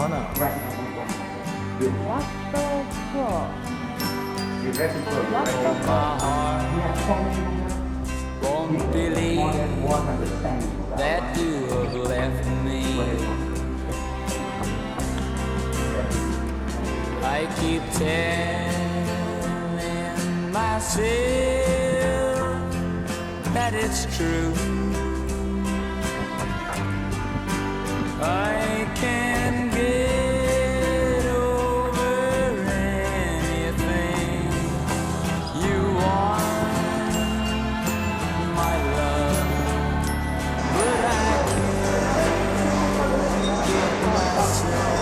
What the fuck? My heart won't believe that you have left me. I keep telling myself that it's true. I can't get over anything. You want my love, but I can't get myself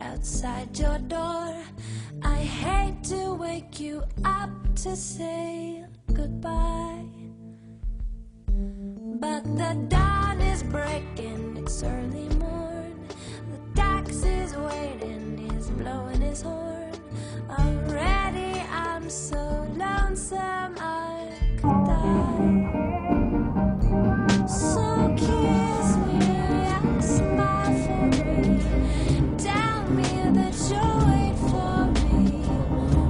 outside your door. I hate to wake you up to say goodbye, but the dawn is breaking, it's early morn. The taxi's waiting, he's blowing his horn. Already I'm so lonesome I could die. So kiss me and smile for me. Tell me that you'll wait for me.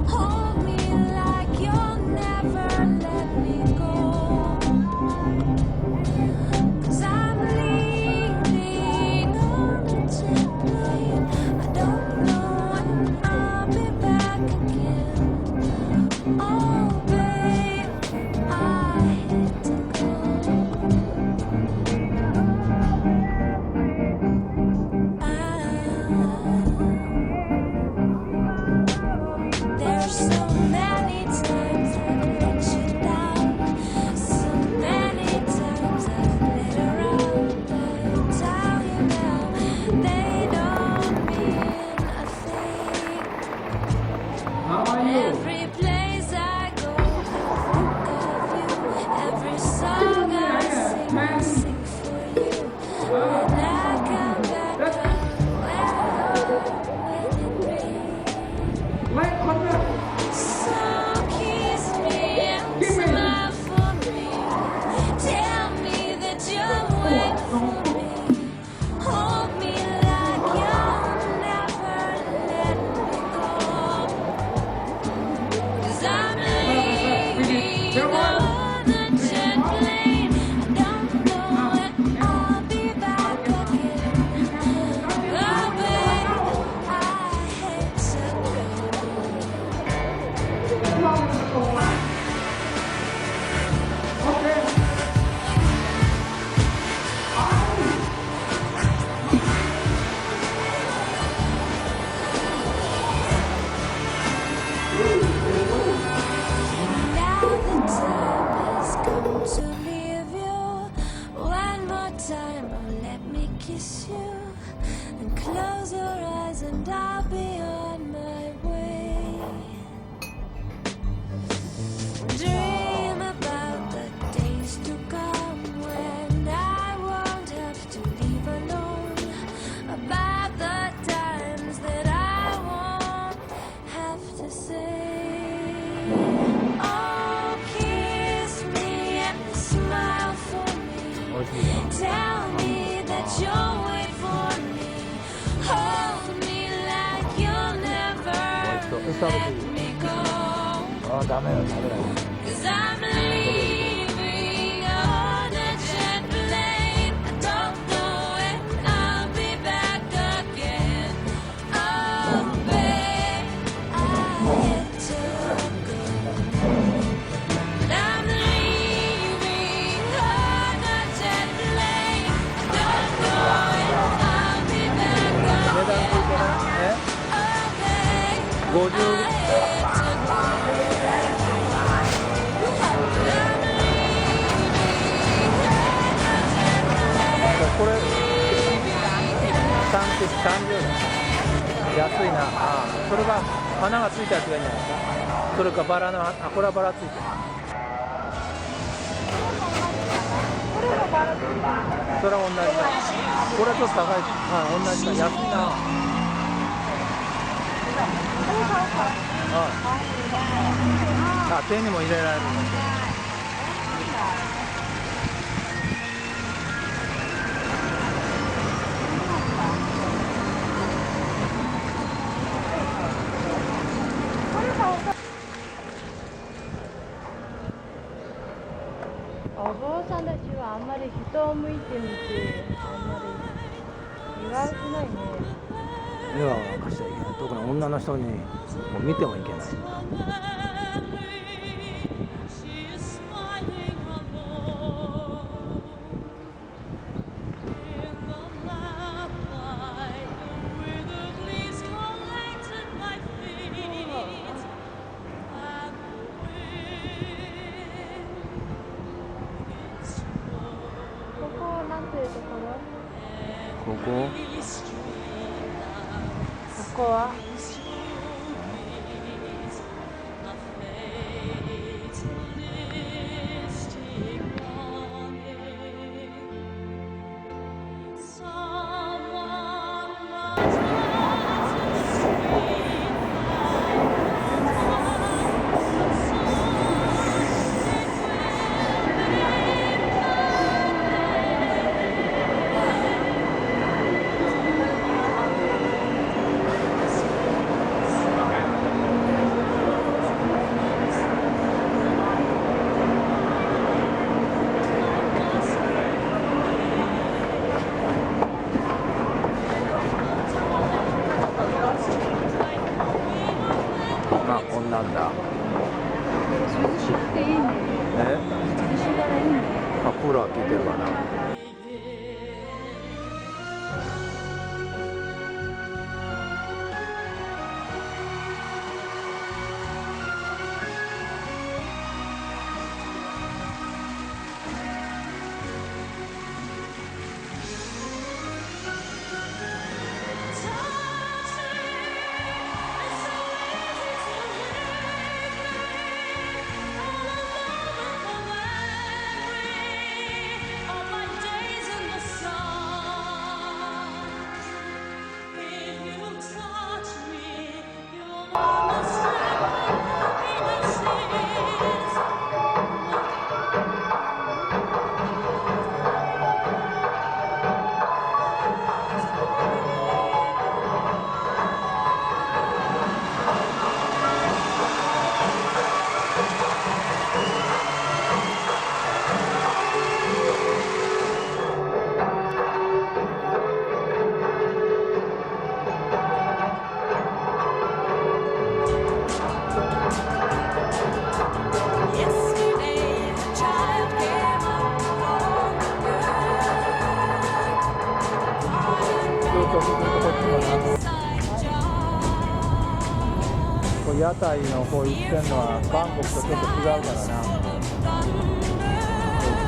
Hold me like you'll never let me go. 'Cause I'm leaning on the tonight. I don't know when I'll be back again. Oh baby, want to leave you. One more time, oh, let me kiss you. And close your eyes and I'll be on my way. Dream about the days to come when I won't have to leave alone. About the times that I won't have to say. Oh, kiss me and smile for me. Tell me that you'll wait for me. Hold me like you'll never let me go. あ、ダメよ、食べない。 'Cause I'm leaving on a jet plane. I don't know when I'll be back again. Oh, babe, I get to go. But I'm leaving on a jet plane. I don't know when I'll be back 値段 again. 聞いてない。 Oh, babe, 50。 I get to go. これ3匹30円。安いな。ああ、それが花がついたやつがいいんじゃないですか。それかバラの、あ、これはバラついてる。それは同じだ。これはちょっと高い。あ、同じだ。安いな。あ、手にも入れられる。お坊さんたちはあんまり人を向いてみてあんまり意外しないね。笑顔なんかしちゃいけない。特に女の人にもう見てもいけない。ここはなんていうところ？ここここは？まあこんなんだ。涼しくていいね。え？涼しがらいいね。あ、クーラー効いてるかな。こう屋台のこう言ってんのはバンコクとちょっと違うからな。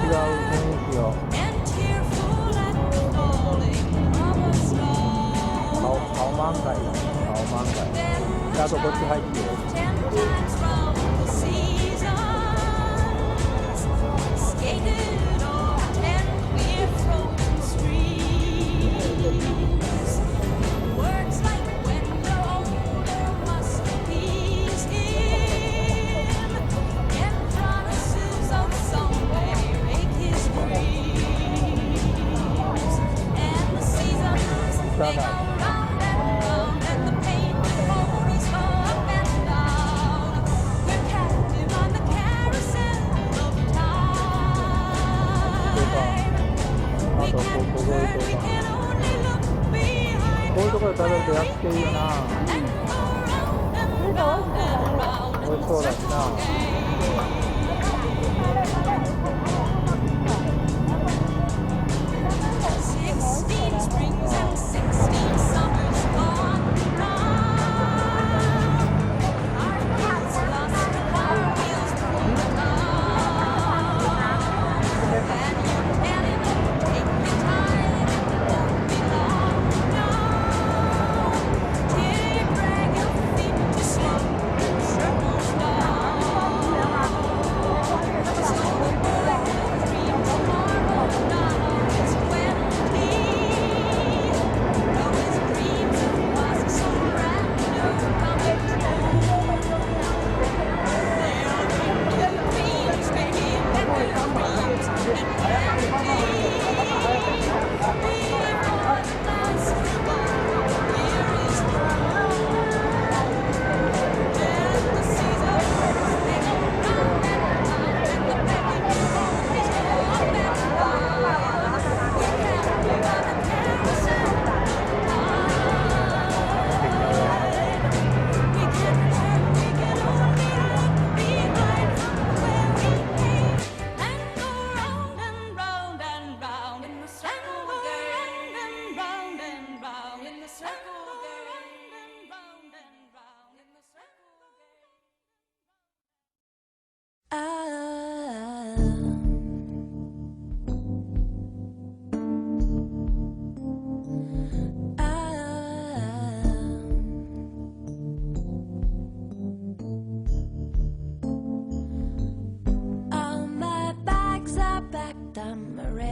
違う雰囲気よ。 and tearful at the falling of a star. 顔満開だね。顔満開。 Then であとこっち入ってよ。 10 times round the seasons, skated on 10 clear frozen streams. Words like when you're older must please him, and promises of someday make his dreams. And the seasons they go round and round, and the painted ponies go up and down. We're captive on the carousel of time. あ We とこ can't ここういう turn, と we こ can only look behind. こういうところで食べると安くていいよな。 And go round and round and round 美味しそうだしな。 16 springs and 16 summers gone round. Our kids lost upon wheels pulled down. And you tell him, take your time, it won't be long now. Till you drag your feet to slow circles down. So the boy will dream tomorrow now is 20. Though his dreams was so brand new coming true. They'll bring new dreams to him and new dreams and plenty. Before the last year is through. And the seasons they go round and round, and the begging ponies go up and down. We're captive on the carousel of time. We can't turn, we can only look behind from where we came, and go round and round and round in the circle round and round and round in the circle round and round and round in the circle All my bags are packed, I'm ready